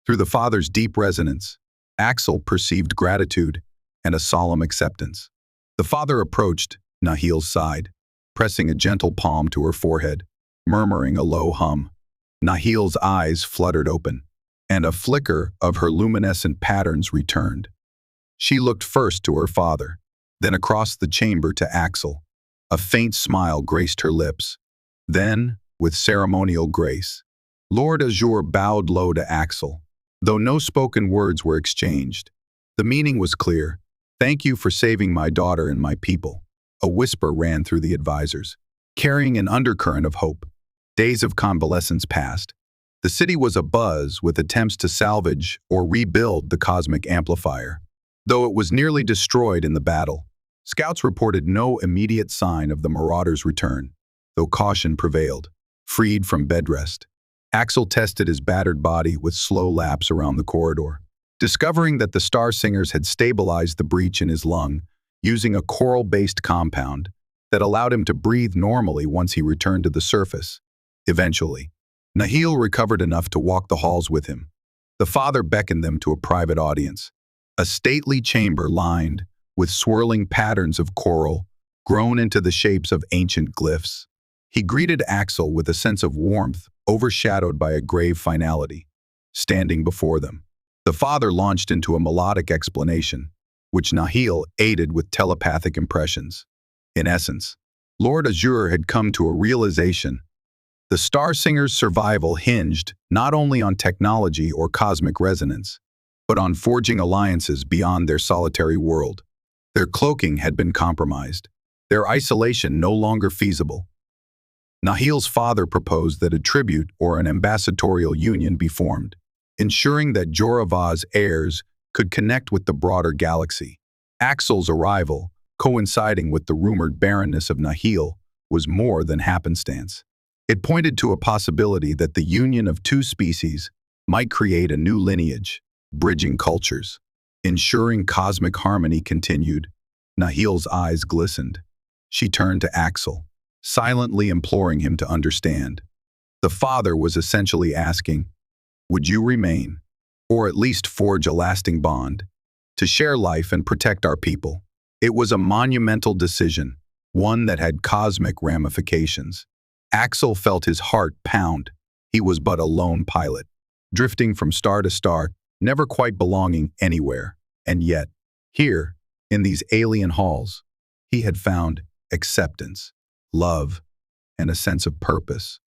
Through the father's deep resonance, Axel perceived gratitude and a solemn acceptance. The father approached Nahil's side, pressing a gentle palm to her forehead, murmuring a low hum. Nahil's eyes fluttered open, and a flicker of her luminescent patterns returned. She looked first to her father, then across the chamber to Axel. A faint smile graced her lips. Then, with ceremonial grace, Lord Azure bowed low to Axel. Though no spoken words were exchanged, the meaning was clear. "Thank you for saving my daughter and my people." A whisper ran through the advisors, carrying an undercurrent of hope. Days of convalescence passed. The city was abuzz with attempts to salvage or rebuild the cosmic amplifier. Though it was nearly destroyed in the battle, scouts reported no immediate sign of the Marauder's return, though caution prevailed. Freed from bed rest, Axel tested his battered body with slow laps around the corridor, discovering that the Star Singers had stabilized the breach in his lung using a coral-based compound that allowed him to breathe normally once he returned to the surface. Eventually, Nahil recovered enough to walk the halls with him. The father beckoned them to a private audience, a stately chamber lined with swirling patterns of coral grown into the shapes of ancient glyphs. He greeted Axel with a sense of warmth overshadowed by a grave finality. Standing before them, the father launched into a melodic explanation, which Nahil aided with telepathic impressions. In essence, Lord Azure had come to a realization. The Star Singer's survival hinged not only on technology or cosmic resonance, but on forging alliances beyond their solitary world. Their cloaking had been compromised, their isolation no longer feasible. Nahil's father proposed that a tribute or an ambassadorial union be formed, ensuring that Jora Va's heirs could connect with the broader galaxy. Axel's arrival, coinciding with the rumored barrenness of Nahil, was more than happenstance. It pointed to a possibility that the union of two species might create a new lineage, bridging cultures. Ensuring cosmic harmony continued. Nahil's eyes glistened. She turned to Axel, silently imploring him to understand. The father was essentially asking, "Would you remain, or at least forge a lasting bond, to share life and protect our people?" It was a monumental decision, one that had cosmic ramifications. Axel felt his heart pound. He was but a lone pilot, drifting from star to star, never quite belonging anywhere. And yet, here, in these alien halls, he had found acceptance, love, and a sense of purpose.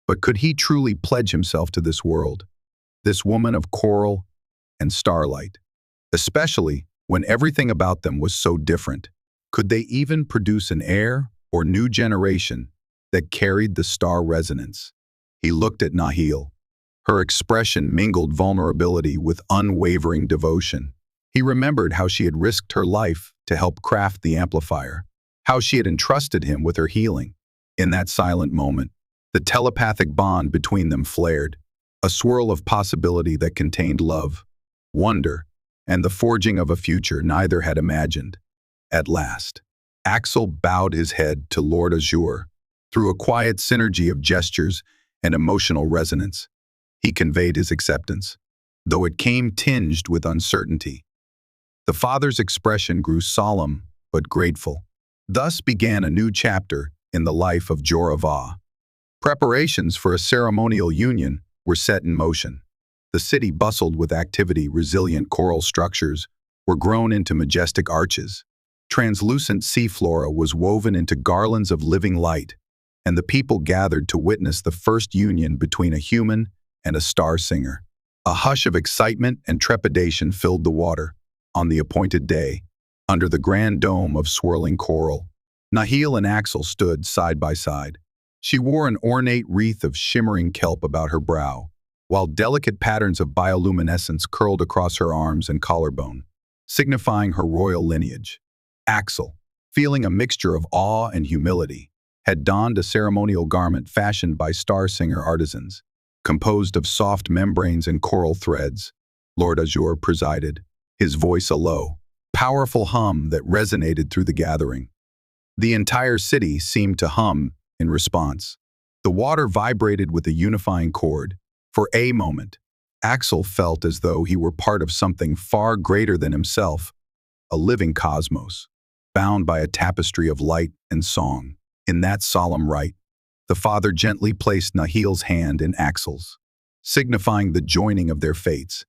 But could he truly pledge himself to this world, this woman of coral and starlight, especially when everything about them was so different? Could they even produce an heir or new generation that carried the star resonance. He looked at Nahil. Her expression mingled vulnerability with unwavering devotion. He remembered how she had risked her life to help craft the amplifier, how she had entrusted him with her healing. In that silent moment, the telepathic bond between them flared, a swirl of possibility that contained love, wonder, and the forging of a future neither had imagined. At last, Axel bowed his head to Lord Azure. Through a quiet synergy of gestures and emotional resonance, he conveyed his acceptance, though it came tinged with uncertainty. The father's expression grew solemn but grateful. Thus began a new chapter in the life of Jora Va. Preparations for a ceremonial union were set in motion. The city bustled with activity. Resilient coral structures were grown into majestic arches. Translucent sea flora was woven into garlands of living light, and the people gathered to witness the first union between a human and a star singer. A hush of excitement and trepidation filled the water. On the appointed day, under the grand dome of swirling coral, Nahil and Axel stood side by side. She wore an ornate wreath of shimmering kelp about her brow, while delicate patterns of bioluminescence curled across her arms and collarbone, signifying her royal lineage. Axel, feeling a mixture of awe and humility, had donned a ceremonial garment fashioned by star singer artisans, composed of soft membranes and coral threads. Lord Azure presided, his voice a low, powerful hum that resonated through the gathering. The entire city seemed to hum in response. The water vibrated with a unifying chord. For a moment, Axel felt as though he were part of something far greater than himself, a living cosmos, bound by a tapestry of light and song. In that solemn rite, the father gently placed Nahil's hand in Axel's, signifying the joining of their fates.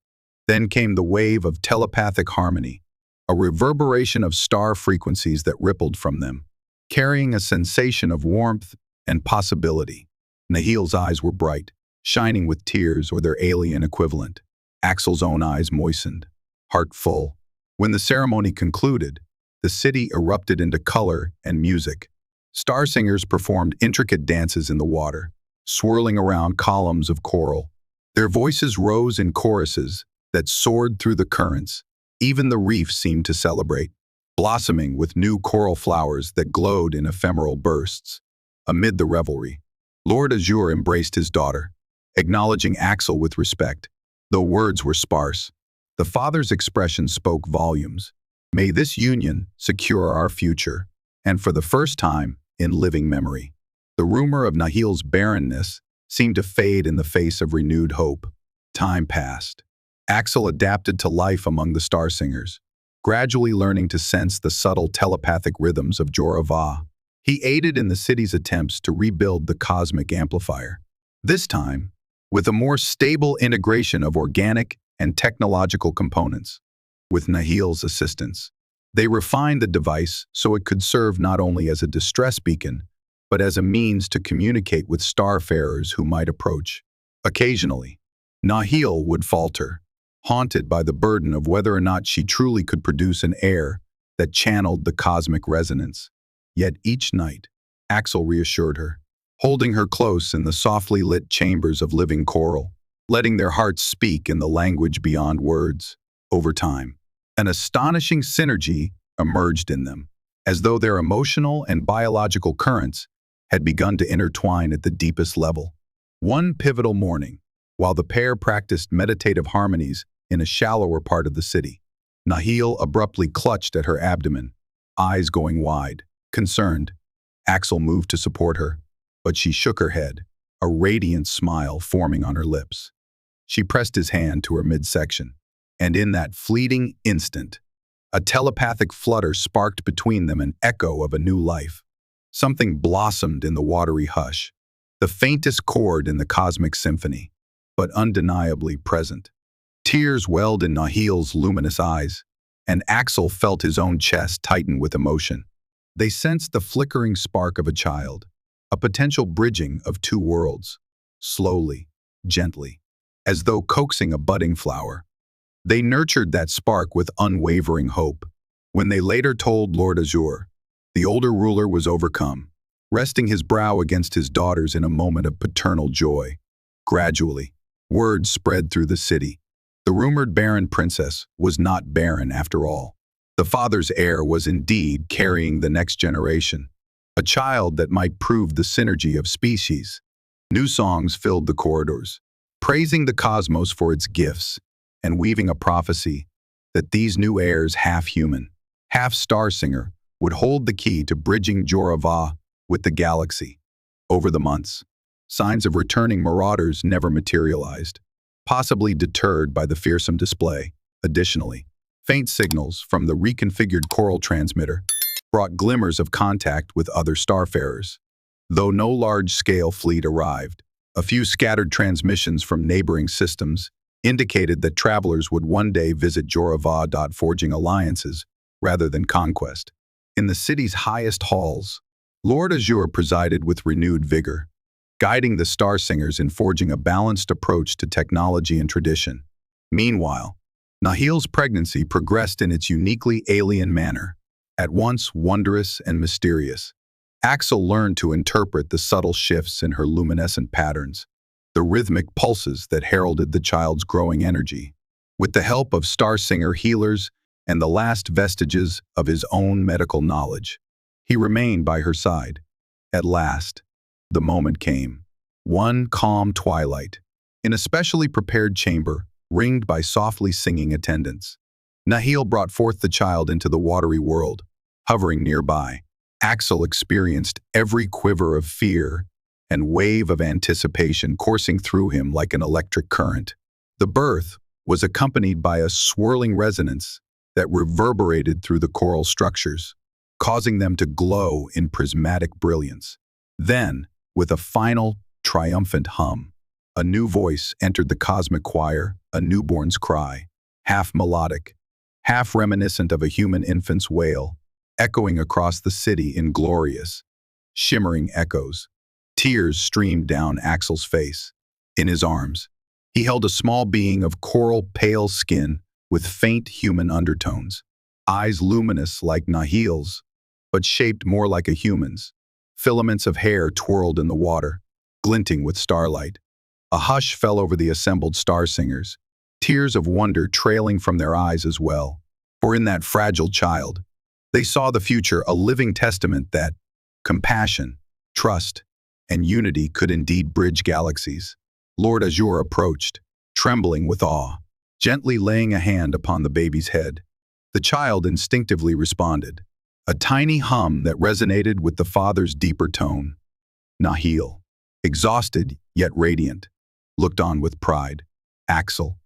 Then came the wave of telepathic harmony, a reverberation of star frequencies that rippled from them, carrying a sensation of warmth and possibility. Nahil's eyes were bright, shining with tears or their alien equivalent. Axel's own eyes moistened, heart full. When the ceremony concluded, the city erupted into color and music. Star singers performed intricate dances in the water, swirling around columns of coral. Their voices rose in choruses that soared through the currents. Even the reefs seemed to celebrate, blossoming with new coral flowers that glowed in ephemeral bursts. Amid the revelry, Lord Azure embraced his daughter, acknowledging Axel with respect. Though words were sparse, the father's expression spoke volumes. May this union secure our future, and for the first time in living memory. The rumor of Nahil's barrenness seemed to fade in the face of renewed hope. Time passed. Axel adapted to life among the star singers, gradually learning to sense the subtle telepathic rhythms of Jora Va. He aided in the city's attempts to rebuild the cosmic amplifier, this time with a more stable integration of organic and technological components. With Nahil's assistance, they refined the device so it could serve not only as a distress beacon, but as a means to communicate with starfarers who might approach. Occasionally, Nahil would falter, haunted by the burden of whether or not she truly could produce an heir that channeled the cosmic resonance. Yet each night, Axel reassured her, holding her close in the softly lit chambers of living coral, letting their hearts speak in the language beyond words. Over time, an astonishing synergy emerged in them, as though their emotional and biological currents had begun to intertwine at the deepest level. One pivotal morning, while the pair practiced meditative harmonies in a shallower part of the city, Nahil abruptly clutched at her abdomen, eyes going wide. Concerned, Axel moved to support her, but she shook her head, a radiant smile forming on her lips. She pressed his hand to her midsection, and in that fleeting instant, a telepathic flutter sparked between them, an echo of a new life. Something blossomed in the watery hush, the faintest chord in the cosmic symphony, but undeniably present. Tears welled in Nahil's luminous eyes, and Axel felt his own chest tighten with emotion. They sensed the flickering spark of a child, a potential bridging of two worlds. Slowly, gently, as though coaxing a budding flower, they nurtured that spark with unwavering hope. When they later told Lord Azure, the older ruler was overcome. resting his brow against his daughter's in a moment of paternal joy. Gradually, word spread through the city. The rumored barren princess was not barren after all. The father's heir was indeed carrying the next generation, a child that might prove the synergy of species. New songs filled the corridors, praising the cosmos for its gifts and weaving a prophecy that these new heirs, half human, half star singer, would hold the key to bridging Jora Va with the galaxy. Over the months, signs of returning marauders never materialized, possibly deterred by the fearsome display. Additionally, faint signals from the reconfigured coral transmitter brought glimmers of contact with other starfarers. Though no large-scale fleet arrived, a few scattered transmissions from neighboring systems indicated that travelers would one day visit Jora Va, forging alliances rather than conquest. In the city's highest halls, Lord Azure presided with renewed vigor, guiding the Star Singers in forging a balanced approach to technology and tradition. Meanwhile, Nahil's pregnancy progressed in its uniquely alien manner, at once wondrous and mysterious. Axel learned to interpret the subtle shifts in her luminescent patterns, the rhythmic pulses that heralded the child's growing energy. With the help of Star Singer healers and the last vestiges of his own medical knowledge, he remained by her side. At last, the moment came. One calm twilight, in a specially prepared chamber, ringed by softly singing attendants. Nahil brought forth the child into the watery world, hovering nearby. Axel experienced every quiver of fear and wave of anticipation coursing through him like an electric current. The birth was accompanied by a swirling resonance that reverberated through the coral structures, causing them to glow in prismatic brilliance. Then, with a final, triumphant hum, a new voice entered the cosmic choir, a newborn's cry, half melodic, half reminiscent of a human infant's wail, echoing across the city in glorious, shimmering echoes. Tears streamed down Axel's face. In his arms, he held a small being of coral pale skin with faint human undertones, eyes luminous like Nahil's, but shaped more like a human's. Filaments of hair twirled in the water, glinting with starlight. A hush fell over the assembled star singers, tears of wonder trailing from their eyes as well. For in that fragile child, they saw the future, a living testament that compassion, trust, and unity could indeed bridge galaxies. Lord Azure approached, trembling with awe, gently laying a hand upon the baby's head. The child instinctively responded, a tiny hum that resonated with the father's deeper tone. Nahil, exhausted yet radiant, looked on with pride. Axel,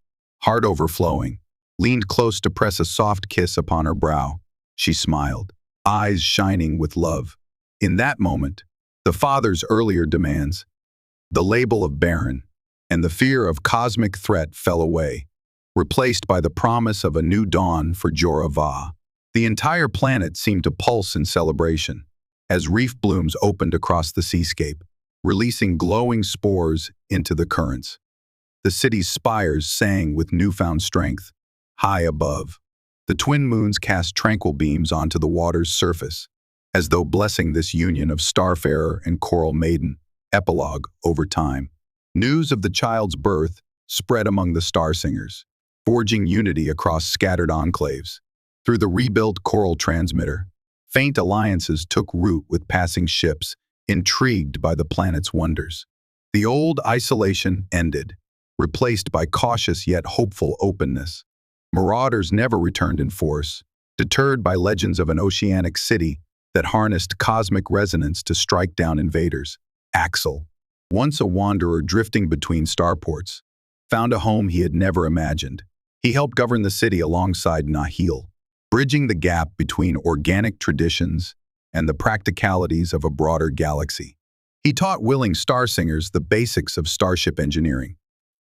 heart overflowing, leaned close to press a soft kiss upon her brow. She smiled, eyes shining with love. In that moment, the father's earlier demands, the label of barren, and the fear of cosmic threat fell away, replaced by the promise of a new dawn for Jora Va. The entire planet seemed to pulse in celebration, as reef blooms opened across the seascape, releasing glowing spores into the currents. The city's spires sang with newfound strength. High above, the twin moons cast tranquil beams onto the water's surface, as though blessing this union of starfarer and coral maiden. Epilogue. Over time, news of the child's birth spread among the star singers, forging unity across scattered enclaves. Through the rebuilt coral transmitter, faint alliances took root with passing ships, intrigued by the planet's wonders. The old isolation ended, replaced by cautious yet hopeful openness. Marauders never returned in force, deterred by legends of an oceanic city that harnessed cosmic resonance to strike down invaders. Axel, once a wanderer drifting between starports, found a home he had never imagined. He helped govern the city alongside Nahil, bridging the gap between organic traditions and the practicalities of a broader galaxy. He taught willing star singers the basics of starship engineering,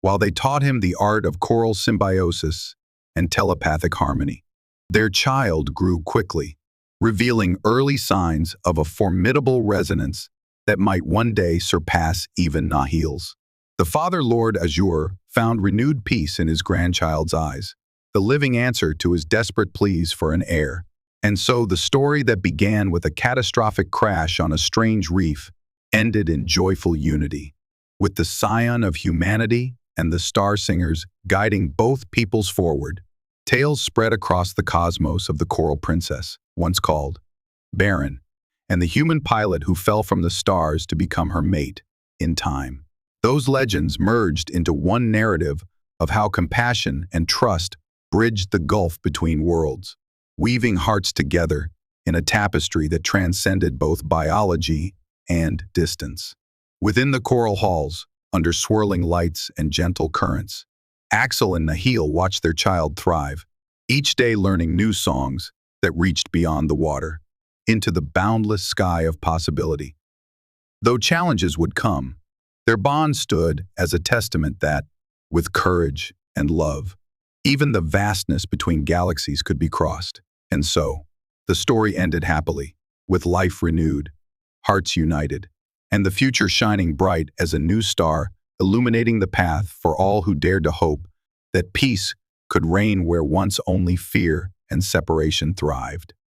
while they taught him the art of coral symbiosis and telepathic harmony. Their child grew quickly, revealing early signs of a formidable resonance that might one day surpass even Nahil's. The father, Lord Azure, found renewed peace in his grandchild's eyes, the living answer to his desperate pleas for an heir. And so the story that began with a catastrophic crash on a strange reef ended in joyful unity, with the scion of humanity and the star singers guiding both peoples forward. Tales spread across the cosmos of the coral princess, once called Barren, and the human pilot who fell from the stars to become her mate in time. Those legends merged into one narrative of how compassion and trust bridged the gulf between worlds, weaving hearts together in a tapestry that transcended both biology and distance. Within the coral halls, under swirling lights and gentle currents, Axel and Nahil watched their child thrive, each day learning new songs that reached beyond the water, into the boundless sky of possibility. Though challenges would come, their bond stood as a testament that, with courage and love, even the vastness between galaxies could be crossed. And so, the story ended happily, with life renewed, hearts united, and the future shining bright as a new star illuminating the path for all who dared to hope that peace could reign where once only fear and separation thrived.